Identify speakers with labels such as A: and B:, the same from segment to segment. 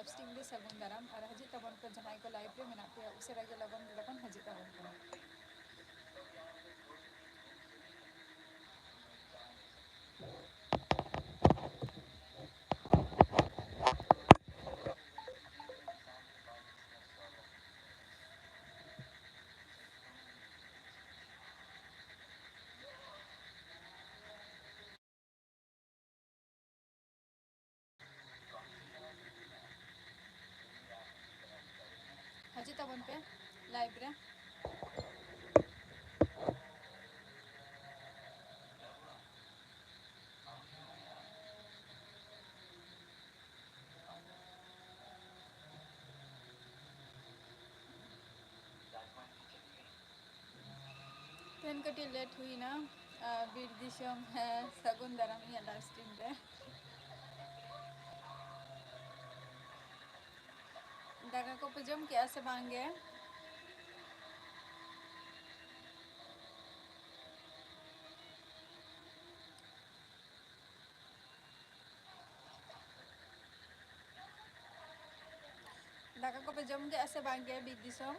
A: Live stream रे सगुन दाराम और हजित तबन पे जहां को लाइव रे मेना पे उसे गे लगन हजित तबन पे हजित तबन पे लाइव रे तेन कटी लेट हुई ना बीर दिसम है सगुन दाराम या लाइव स्ट्रीम रे दाका को पे जम के से बांगे दाका को पे जम के से बांगे बीर दिसम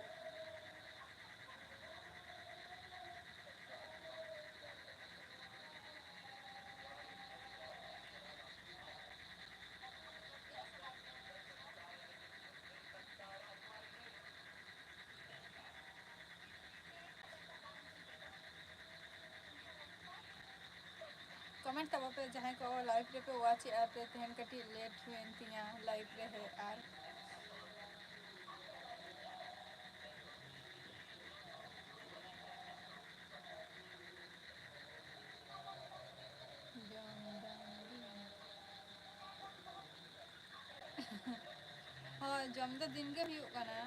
A: कमेंट तब पे जहां को लाइव रे पे वाच पे तेन कटी लेट हुई तिया लाइव रे है आर हाँ जम तो दिन के हुई कना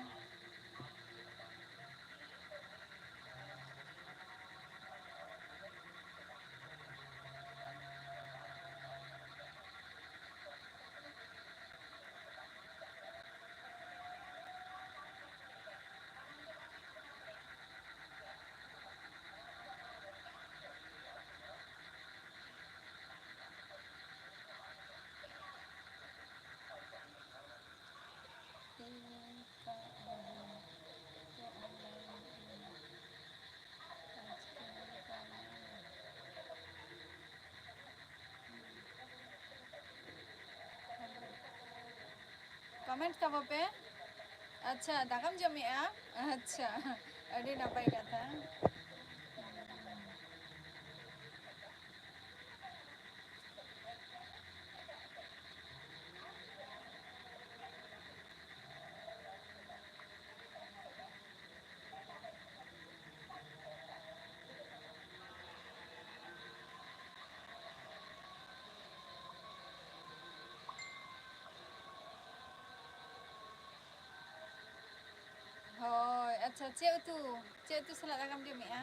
A: कमेंट तब पे अच्छा दाकाम जमिया अच्छा अड़ी नपाय कथा Hoi, अच्छा चे तू सला दाकाम जमिया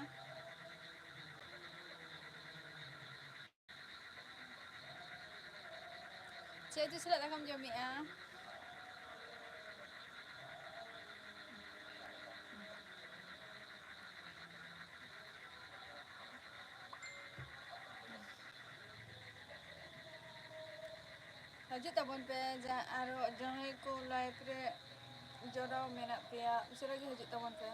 A: चे तू सला दाकाम जमिया हजू तबन पे आरो जहां को लाइव रे जोड़ाव मेना पेया उसे गे हजू तबन पे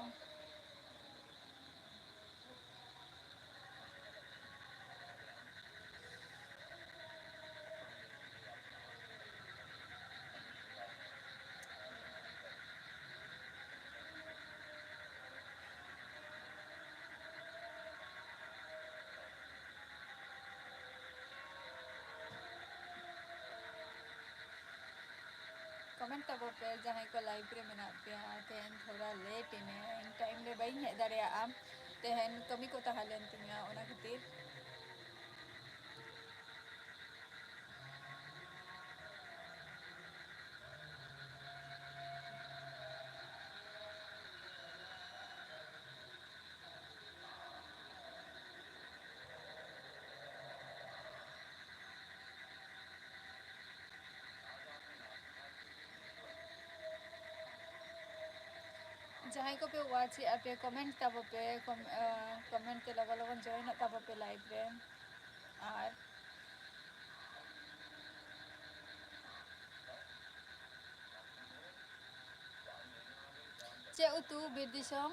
A: कमेंट तब पे जहां को लाइव रे मेना पेया तेन थोड़ा लेट इने इन टाइम रे बई हे दारे आम तेहन कमी को तहालेन तिया ओना खातिर जहां को पे वाच पे कमेंट तब पे कमेंट ते लगन लगन जॉइन तब पे लाइव रे और Cek utu bir disom.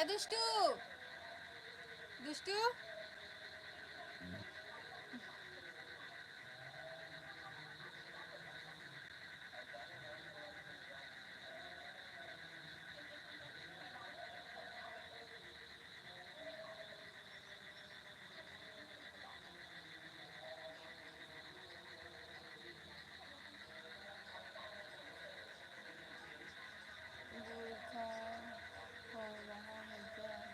A: Dustu. Dustu. Buka हो रहा है क्या?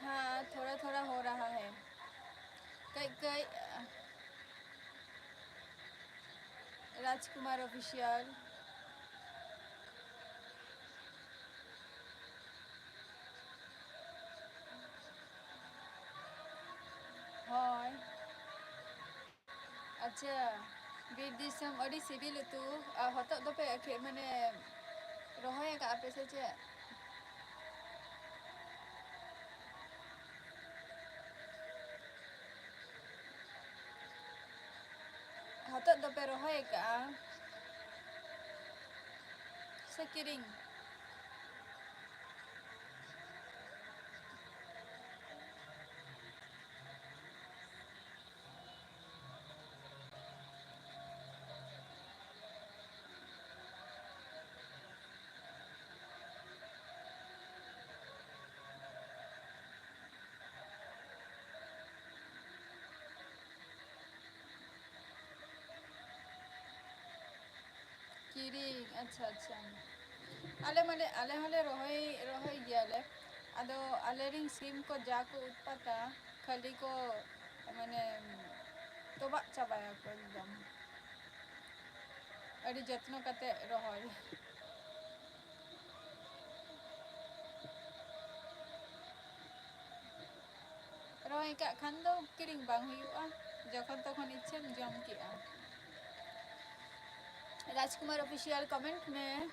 A: हाँ थोड़ा थोड़ा हो रहा है कई कई राजकुमार ऑफिशियल ᱦᱳᱭ ᱟᱪᱪᱷᱟ ᱵᱤᱨ ᱫᱤᱥᱚᱢ ᱟᱹᱰᱤ ᱥᱤᱵᱤᱞ ᱩᱛᱩ ᱟᱨ ᱦᱚᱛᱚᱫ ᱫᱚᱯᱮ ᱢᱟᱱᱮ ᱨᱚᱦᱚᱭ ᱟᱠᱟᱫᱼᱟ ᱯᱮ ᱥᱮ ᱪᱮᱫ? ᱦᱚᱛᱚᱫ ᱫᱚᱯᱮ ᱨᱚᱦᱚᱭ ᱟᱠᱟᱫᱼᱟ ᱥᱮ ᱠᱤᱨᱤᱧ? ᱠᱤᱨᱤᱧ ᱟᱪᱪᱷᱟ ᱟᱪᱪᱷᱟ ᱟᱞᱮ ᱦᱚᱸᱞᱮ ᱨᱚᱦᱚᱭ ᱜᱮᱭᱟᱞᱮ ᱟᱫᱚ ᱟᱞᱮᱨᱮᱱ ᱥᱤᱢ ᱠᱚ ᱡᱟ ᱠᱚ ᱩᱛᱯᱟᱛᱟ ᱠᱷᱟᱹᱞᱤ ᱠᱚ ᱢᱟᱱᱮ ᱛᱚᱵᱟᱜ ᱪᱟᱵᱟᱭᱟᱠᱚ ᱮᱠᱫᱚᱢ ᱟᱹᱰᱤ ᱡᱚᱛᱱᱚ ᱠᱟᱛᱮᱫ ᱨᱚᱦᱚᱭ ᱨᱚᱦᱚᱭ ᱠᱟᱜ ᱠᱷᱟᱱ ᱫᱚ ᱠᱤᱨᱤᱧ ᱵᱟᱝ ᱦᱩᱭᱩᱜᱼᱟ ᱡᱚᱠᱷᱚᱱ ᱛᱚᱠᱷᱚᱱ ᱤᱪᱪᱷᱟᱹᱢ ᱡᱚᱢ ᱠᱮᱜᱼᱟ राजकुमार ऑफिशियल कमेंट में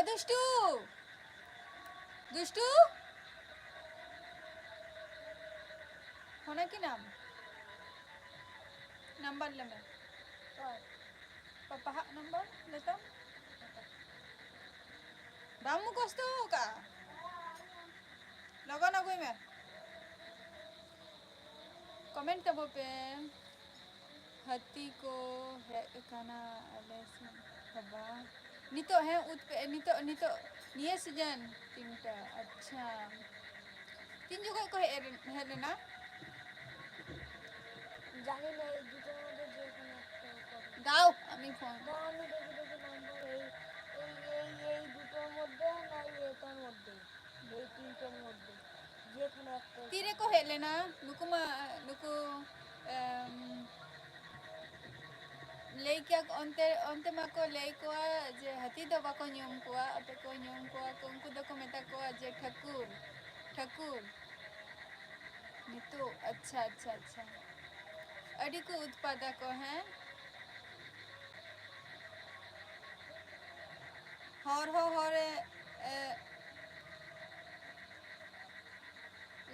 A: दुष्टू दुष्टू होना की नाम नंबर ले मैं पापा नंबर लेता बामू कस्तो का लगन अगुई में कमेंट तब पे हाथी को है काना लेसन हवा नितो है उत पे नितो निये सीजन तीनटा अच्छा तीन जगह को है लेना
B: জানি না এই দুটোর মধ্যে যে কোনো একটা
A: দাও আমি ফোন
B: আমি দেখি নাম্বার এই দুটোর মধ্যে না এটার মধ্যে এই তিনটের মধ্যে যে কোনো একটা
A: तीरे को है लेना नुकु lei kia onte mako lei koa je hati do bako nyom koa ape ko nyom koa ko unku do ko meta koa je Thakur नितो अच्छा अच्छा अच्छा अड़ी को उत्पादक हैं हरे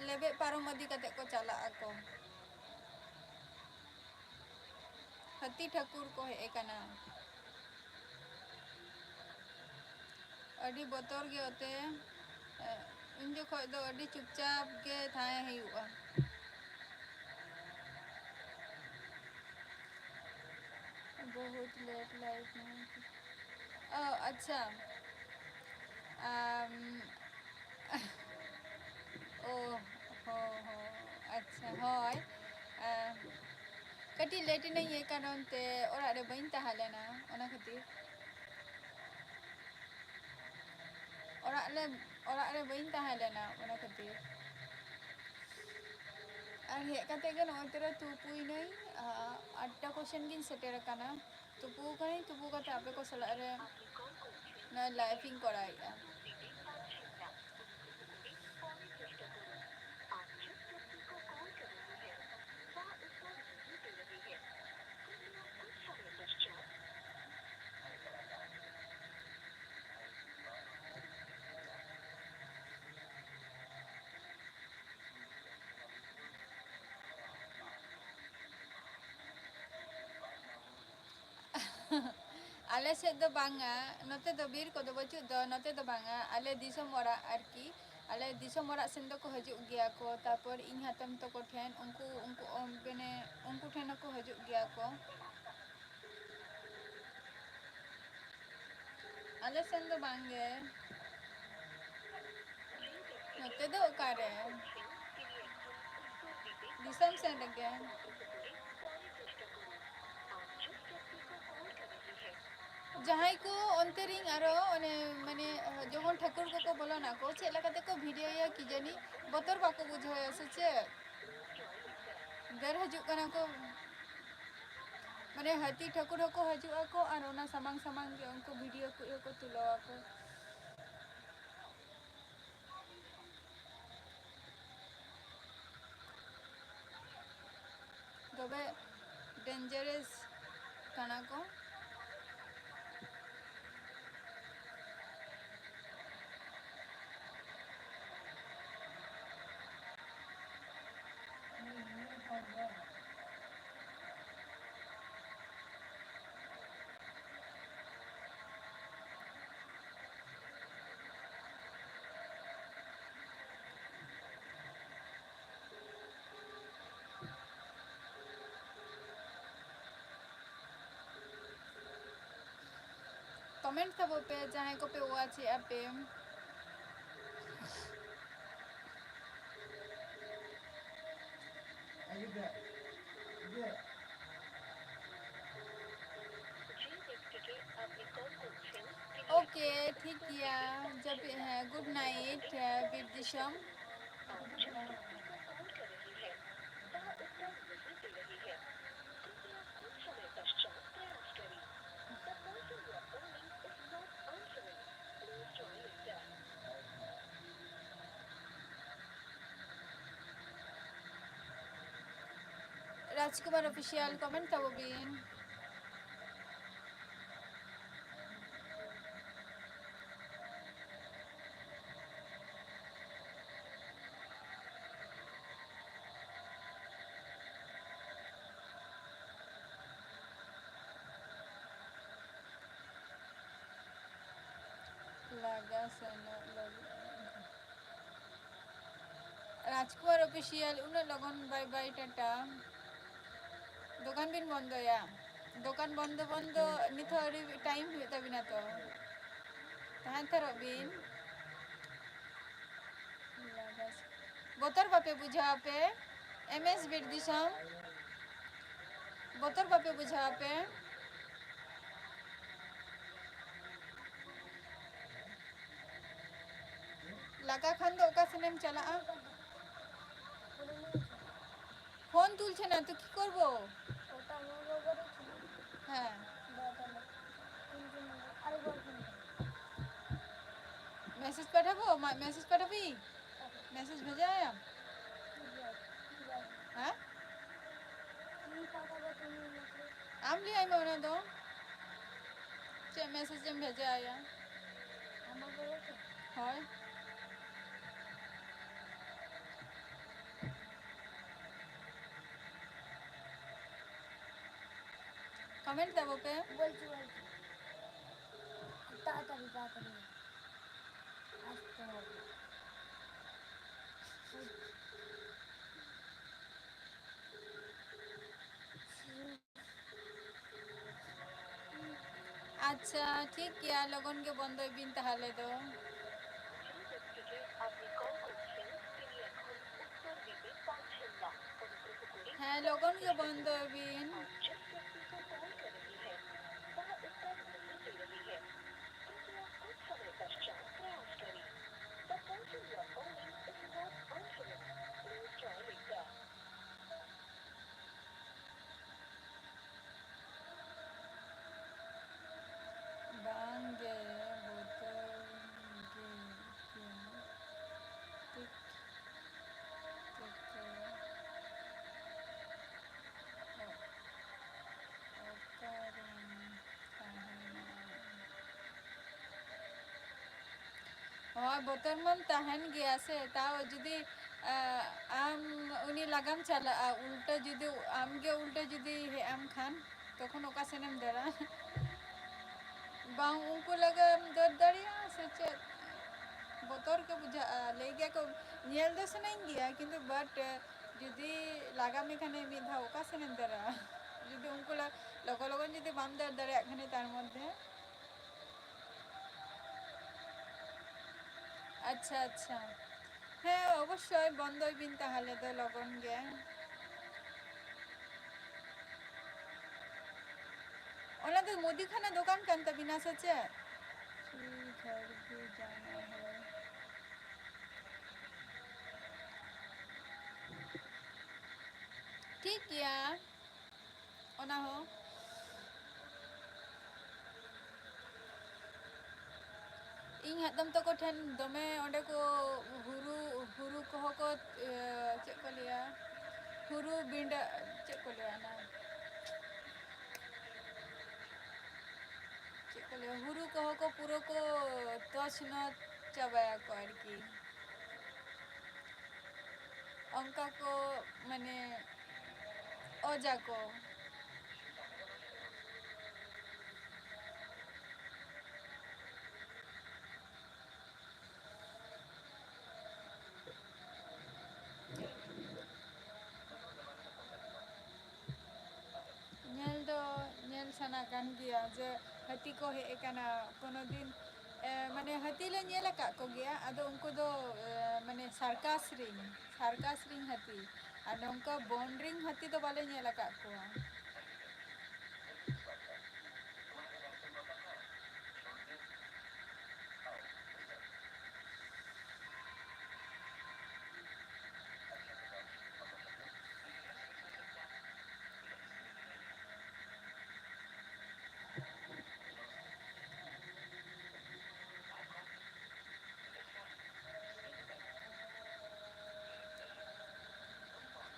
A: लेबे पारम अदी कते को चला ako हती ठाकुर को हे कना अड़ी बतौर गे होते उन जोखोय दो अड़ी चुपचाप के थाए हुआ बहुत लेट लाइट नहीं अच्छा ओ हो हो अच्छा हय कटी लेट नहीं ये कारण ते ओरा रे बइन ताहलेना ओना खातिर ओरा रे बइन ताहलेना ओना खातिर और हे कते के नय तेरा तुपुई नहीं 8टा क्वेश्चन गिन सेटेर काना तुपु कहीं तुपु कते आपे को सला रे ना लाइफिंग कराया आले से दो बांगा नते दो बीर को दो बच्चों दो नते दो बांगा आले दिसम ओरा आरकी आले दिसम ओरा सेन दो को हजू गया को तापर इन हातम तो को ठेन उनको उनको बेने उनको ठेन को हजू गया को आले सेन दो बांगे नते दो कारे दिसम सेन लगे जहाई को अंतरिंग आरो ओने माने जखन ठाकुर को बोलो ना को चेला कते को वीडियो या कि जानी बतर बाको बुझाया से चे दर हजू कना को माने हाथी ठाकुर को हजू को और ओना सामांग सामांग के उनको वीडियो को तुलो को तबे डेंजरस कना को कमेंट सब पे जहां को पे हुआ छे आपे ओके ठीक किया जब है गुड नाइट विदिशम राजकुमार ऑफिशियल कमेंट तब बिन लगा सनो राजकुमार ऑफिशियल उन लगन बाय बाय टाटा दुकान बिन बंद या दुकान बंद बंद निथरी टाइम हुई तबिना तो तहां थरो बिन बोतर बापे बुझा पे एमएस बिरदिसम बोतर बापे बुझा पे लगा खान दो का सिनेम चला फोन तुलছে না তো কি করব
B: ওটা নোংরা করেছি
A: হ্যাঁ মেসেজ পাঠাবো মেসেজ পাঠাবি মেসেজ भेजा है हाँ आम ले आई मैं दो चे मैसेज जम भेजा आया हाँ कमेंट देबो पे
B: বলছি বলছি তাড়াতাড়ি তাড়াতাড়ি আসতে হবে
A: अच्छा ठीक गया लगन के बंदोई बिन ताहले दो হ্যাঁ লগন কে বন্ধ বিন বাঙ্গে বোতল গে টিক টিক অকারণ ᱦᱳᱭ ᱵᱚᱛᱚᱨ ᱢᱟᱢ ᱛᱟᱦᱮᱱ ᱜᱮᱭᱟ ᱥᱮ ᱛᱟᱣ ᱡᱩᱫᱤ ᱟᱢ ᱩᱱᱤ ᱞᱟᱜᱟᱢ ᱪᱟᱞᱟᱜᱼᱟ ᱩᱞᱴᱟᱹ ᱡᱩᱫᱤ ᱟᱢᱜᱮ ᱩᱞᱴᱟᱹ ᱡᱩᱫᱤ ᱦᱮᱡ ᱟᱢ ᱠᱷᱟᱱ ᱛᱚᱠᱷᱚᱱ ᱚᱠᱟ ᱥᱮᱱᱮᱢ ᱫᱟᱹᱲᱟ ᱵᱟᱝ ᱩᱱᱠᱩ ᱞᱟᱜᱟᱢ ᱫᱟᱹᱲ ᱫᱟᱲᱮᱭᱟᱜᱼᱟ ᱥᱮ ᱪᱮᱫ ᱵᱚᱛᱚᱨ ᱜᱮ ᱵᱩᱡᱷᱟᱹᱜᱼᱟ ᱞᱟᱹᱭ ᱜᱮᱭᱟ ᱠᱚ ᱧᱮᱞ ᱫᱚ ᱥᱟᱱᱟᱧ ᱜᱮᱭᱟ ᱠᱤᱱᱛᱩ ᱵᱟᱴ ᱡᱩᱫᱤ ᱞᱟᱜᱟ ᱢᱮᱠᱷᱟᱱᱮ ᱢᱤᱫ ᱫᱷᱟᱣ ᱚᱠᱟ ᱥᱮᱱᱮᱢ ᱫᱟᱹᱲᱟ ᱡᱩᱫᱤ ᱩᱱᱠᱩ ᱞᱚᱜᱚᱱ ᱞᱚᱜᱚᱱ ᱡᱩᱫᱤ ᱵᱟᱢ ᱫᱟᱹᱲ ᱫᱟᱲᱮᱭᱟᱜ ᱠᱷᱟᱱ ᱛᱟর মধ্যে আচ্ছা আচ্ছা হ্যাঁ অবশ্যই বন্ধই বিন তাহলে তো লগন গে ওনা তো মুদিখানা দোকান কান তাবিনা সে चेद घर भी जाना है ठीक गया ओना हो ᱤᱧ ᱦᱟᱫᱟᱢ ᱛᱟᱠᱚ ᱴᱷᱮᱱ ᱫᱚᱢᱮ ᱚᱸᱰᱮ ᱠᱚ ᱦᱩᱨᱩ ᱠᱚᱦᱚᱸ ᱠᱚ ᱪᱮᱫ ᱠᱚ ᱞᱟᱹᱭᱟ ᱦᱩᱨᱩ ᱵᱤᱸᱰᱟᱹ ᱪᱮᱫ ᱠᱚ ᱞᱟᱹᱭᱟ ᱚᱱᱟ ᱪᱮᱫ ᱠᱚ ᱞᱟᱹᱭᱟ ᱦᱩᱨᱩ ᱠᱚᱦᱚᱸ ᱠᱚ ᱯᱩᱨᱟᱹ ᱠᱚ ᱛᱚᱪᱷᱱᱚᱪ ᱪᱟᱵᱟᱭᱟᱠᱚ ᱟᱨᱠᱤ ᱚᱱᱠᱟ ᱠᱚ ᱢᱟᱱᱮ ᱚᱡ ᱟᱠᱚ ᱧᱮᱞ ᱫᱚ ᱧᱮᱞ ᱥᱟᱱᱟ ᱠᱟᱱ ᱜᱮᱭᱟ ᱡᱮ ᱦᱟᱹᱛᱤ ᱠᱚ ᱦᱮᱡ ᱟᱠᱟᱱᱟ ᱠᱳᱱᱳ ᱫᱤᱱ ᱢᱟᱱᱮ ᱦᱟᱹᱛᱤ ᱞᱮ ᱧᱮᱞ ᱟᱠᱟᱫ ᱠᱚᱜᱮᱭᱟ ᱟᱫᱚ ᱩᱱᱠᱩ ᱫᱚ ᱢᱟᱱᱮ ᱥᱟᱨᱠᱟᱥ ᱨᱤᱱ ᱦᱟᱹᱛᱤ ᱟᱨ ᱱᱚᱝᱠᱟ ᱵᱚᱱ ᱨᱤᱱ ᱦᱟᱹᱛᱤ ᱫᱚ ᱵᱟᱞᱮ ᱧᱮᱞ ᱟᱠᱟᱫ ᱠᱚᱣᱟ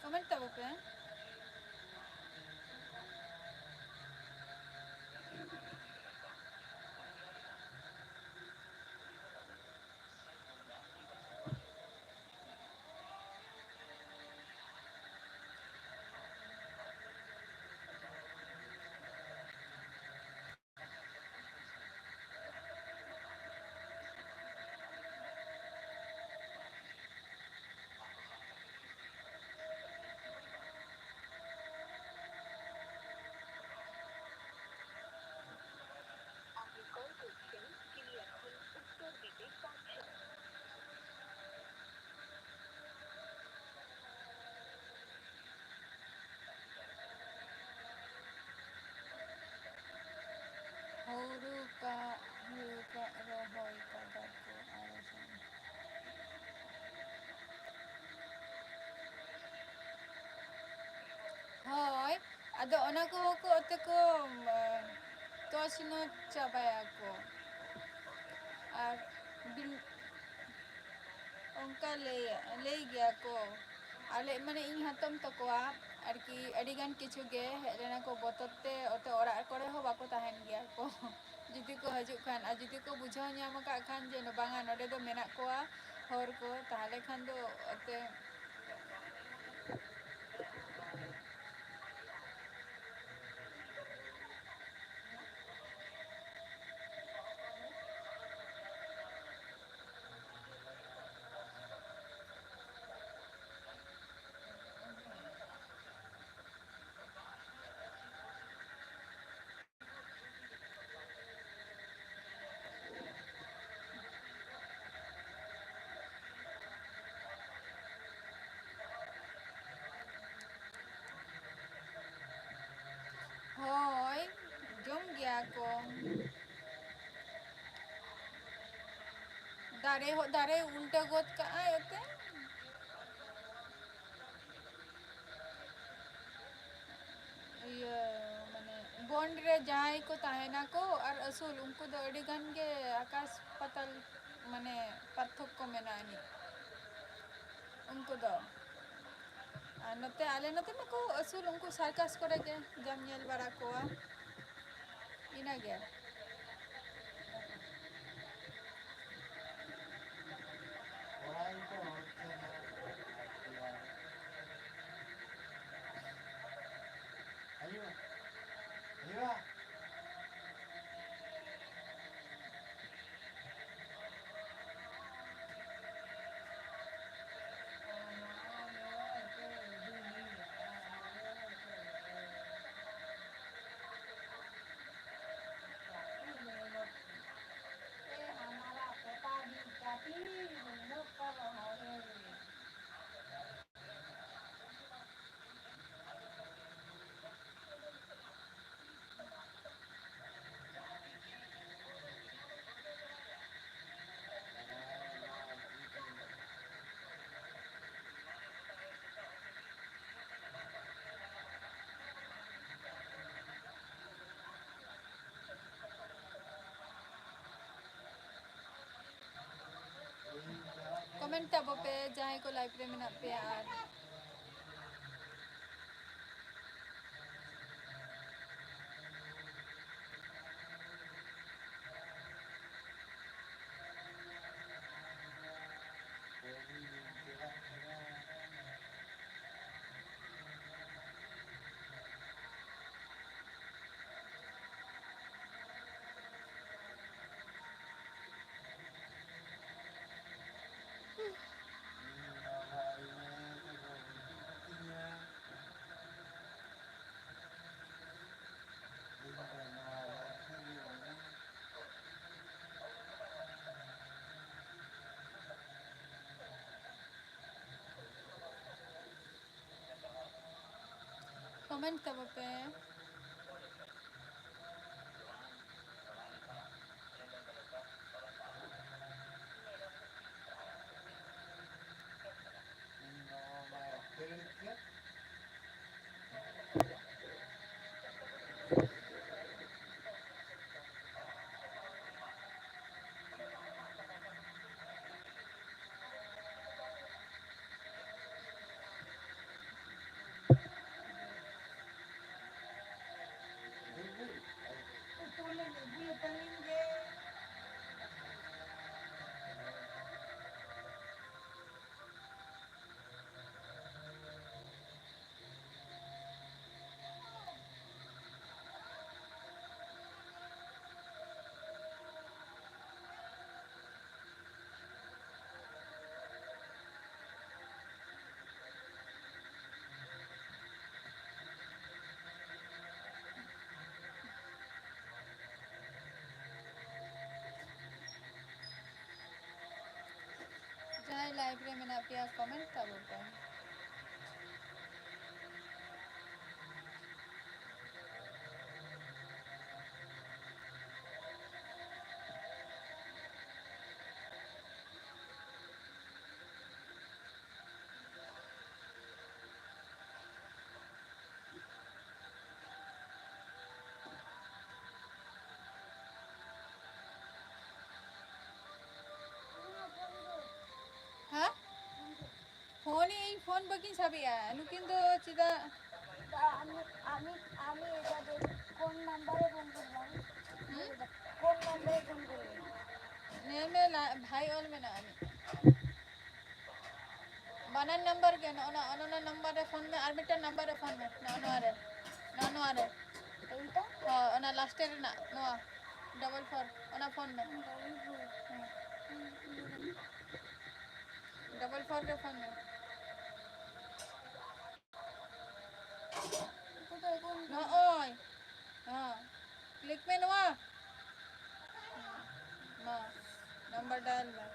A: ᱠᱚᱢᱮᱱᱴ ᱛᱟᱵᱚ ᱯᱮ ᱦᱩᱲᱩ ᱠᱟ ᱨᱚᱦᱚᱭ ᱠᱟᱫᱟ ᱠᱚ ᱟᱞᱮ ᱥᱮᱱ ᱦᱳᱭ ᱟᱫᱚ ᱚᱱᱟ ᱠᱚᱦᱚᱸ ᱠᱚ ᱚᱛᱮ ᱠᱚ ᱛᱚᱪᱷᱱᱚᱪ ᱪᱟᱵᱟᱭᱟᱠᱚ ᱟᱨ ᱚᱱᱠᱟ ᱞᱟᱹᱭ ᱜᱮᱭᱟ ᱠᱚ ᱟᱞᱮ ᱢᱟᱱᱮ ᱤᱧ ᱦᱟᱛᱚᱢ ᱛᱟᱠᱚᱣᱟ ᱟᱨᱠᱤ ᱟᱹᱰᱤᱜᱟᱱ ᱠᱤᱪᱷᱩ ᱜᱮ ᱦᱮᱡ ᱞᱮᱱᱟ ᱠᱚ ᱵᱚᱛᱚᱨ ᱛᱮ ᱚᱛᱮ ᱚᱲᱟᱜ ᱠᱚᱨᱮ ᱦᱚᱸ ᱵᱟᱠᱚ ᱛᱟᱦᱮᱱ ᱜᱮᱭᱟ ᱠᱚ ᱡᱩᱫᱤ ᱠᱚ ᱦᱤᱡᱩᱜ ᱠᱷᱟᱱ ᱟᱨ ᱡᱩᱫᱤ ᱠᱚ ᱵᱩᱡᱷᱟᱹᱣ ᱧᱟᱢ ᱟᱠᱟᱫ ᱠᱷᱟᱱ ᱡᱮ ᱵᱟᱝᱟ ᱱᱚᱰᱮ ᱫᱚ ᱢᱮᱱᱟᱜ ᱠᱚᱣᱟ ᱦᱚᱲ ᱠᱚ ᱛᱟᱦᱚᱞᱮ ᱠᱷᱟᱱ ᱫᱚ ᱚᱛᱮ दारे उल्टा गोद का आते माने बॉन्ड रे जहां को ताहेना को और असूल उनको दो अड़ी गन के आकाश पतल माने पार्थक्य मेनानी उनको दो नते आले नते को असूल उनको सार्कास करे के जम नेल बड़ा कोआ इना गया कमेंट टैब पे जहां को लाइब्रेरी में ना पे यार कमेंट टैब पे जहां लाइब्रेरी में ना पे कमेंट टैब पे हाँ फोन बगी छवि नुकिन तो चिदा
B: আমি আমি এটা কোন নাম্বারে ফোন করলাম কোন নাম্বারে ফোন করলাম
A: नेमे भाई ऑल में ना बनन नंबर के ना नंबर रे फोन में आर्मिटर नंबर रे फोन में नानो आरे
B: এইটা
A: ओना लास्ट रे ना नोआ डबल 4 ओना फोन में डबल 4 रे फोन में नो ओय हां क्लिक में नोआ नंबर डायल में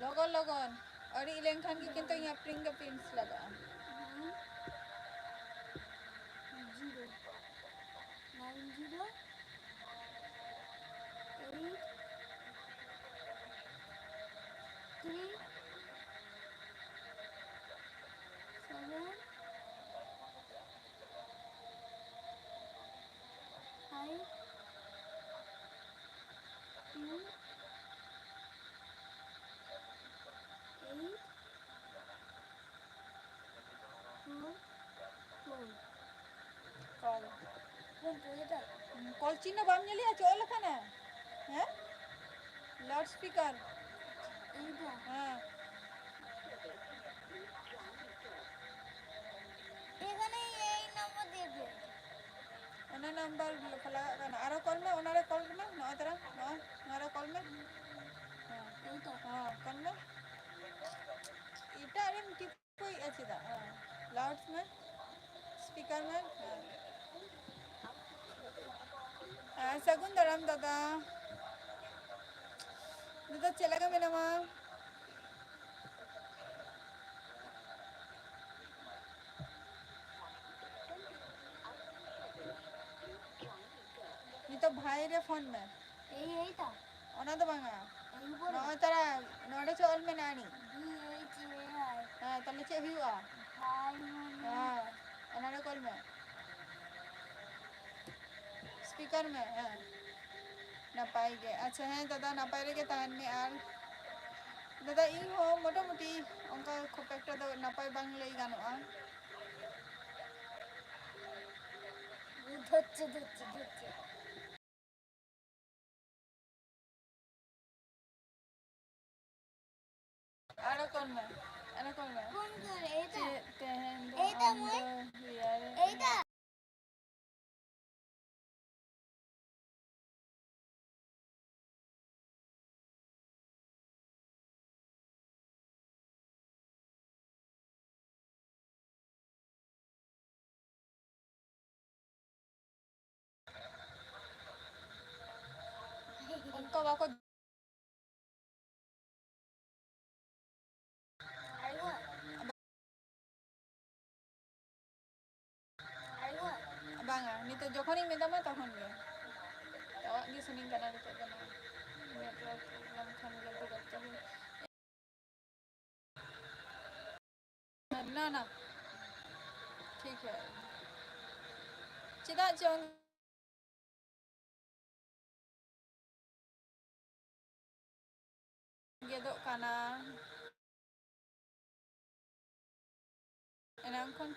A: लोगन और इलेन खान की किंतु यहाँ फिंगरप्रिंट्स लगा
B: 090 8
A: कॉल
B: কোনটা এটা
A: कॉल चिन्ह बाम नेली আছে ওলা খানা হ্যাঁ লাউড স্পিকার
B: এইটা
A: হ্যাঁ
B: এখানে এই নম্বর দিয়ে দে
A: ओना नंबर फला गाना आरो कॉल में ओनारे कॉल में न तरा न नारे कॉल में हां
B: এইটা
A: हां कॉल में इटा रे टिप कोई আছে দা लाउड में स्पीकर में सगुन दराम दादा दादा चलेगा मेरा माँ नहीं तो भाई रे फोन में
B: এইটা
A: ओना तो बांगा
B: এই উপরে
A: न तरा नोडे चोल में नानी
B: DHAI
A: हां तले चे हुआ
B: ভাই মনে
A: हां ओनारे कॉल में स्पीकर में हां नापाई गे अच्छा है दादा नापाई रे के तान में आर दादा इन हो मोटामुटी उनका खूब एक तो नापाई बांग लई गानोआ
B: ধরছে
A: आरो कौन में आरो कौन में
B: কোন করে এটা
A: तेहन
B: এইটা মই এইটা
A: उनका वाको
B: আইগো আইগো
A: बांगा नहीं तो जोखनी में दमा तखन गे तवा गे सुनिंग कना रे कना नेटवर्क प्रॉब्लम खान गलती करते हैं ना ना ठीक है चिदा जोंग गेदो काना एनाम खन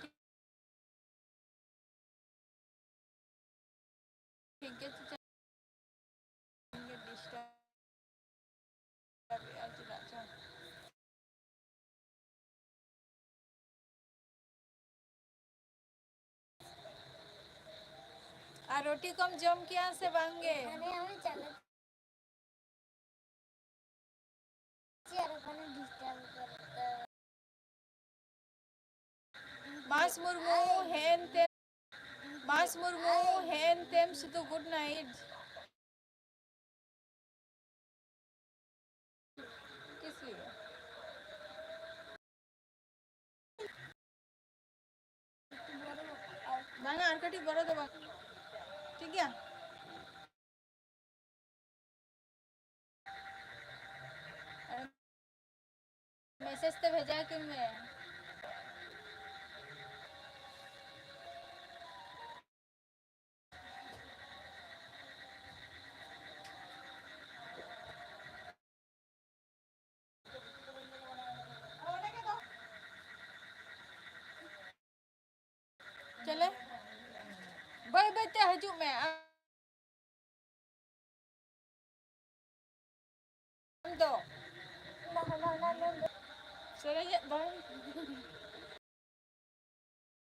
A: ठीक गे डिस्टर्ब या चिदा जोंग आ रोटी कम जम किया से बांगे
B: এখানে আমি চালাচ্ছি আর ওখানে ডিস্টার্ব করতে
A: मास मुर्मू हेन तेम सुधु गुड नाइट किस लिए बांगा आरकटी बड़ा दबा ठीक है मैसेज तो भेजा क्यों मैं चले बाय बाय ते हजू में दो चले जा बाय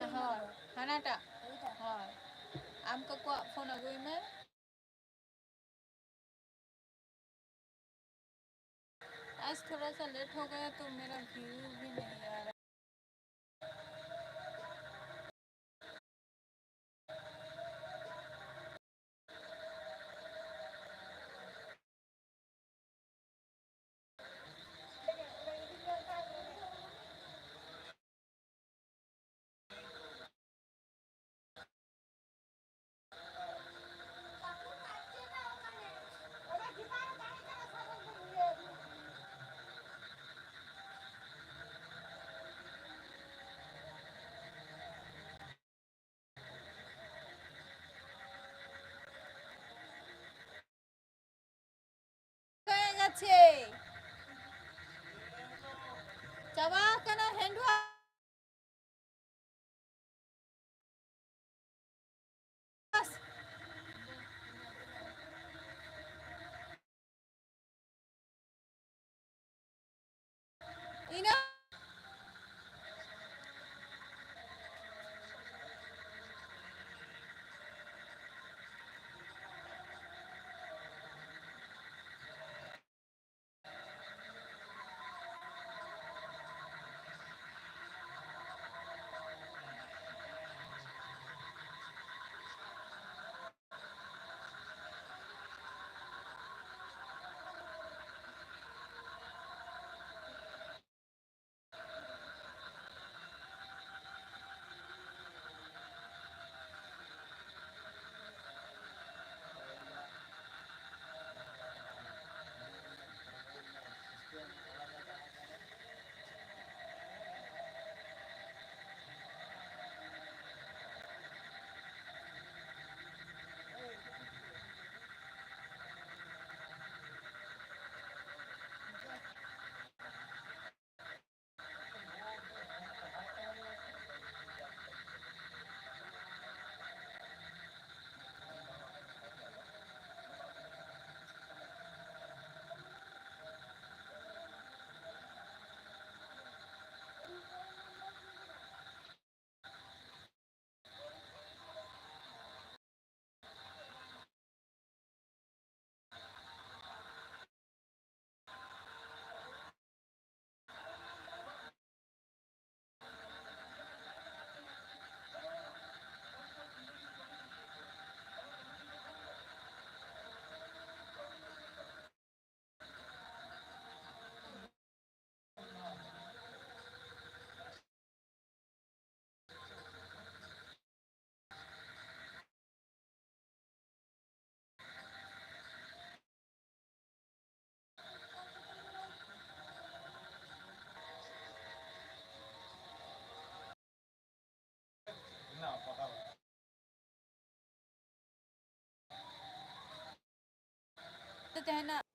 A: हाँ हनाटा हाँ आमका को फोन अगुई में आज थोड़ा सा लेट हो गया तो मेरा व्यू भी नहीं आ रहा ina tahna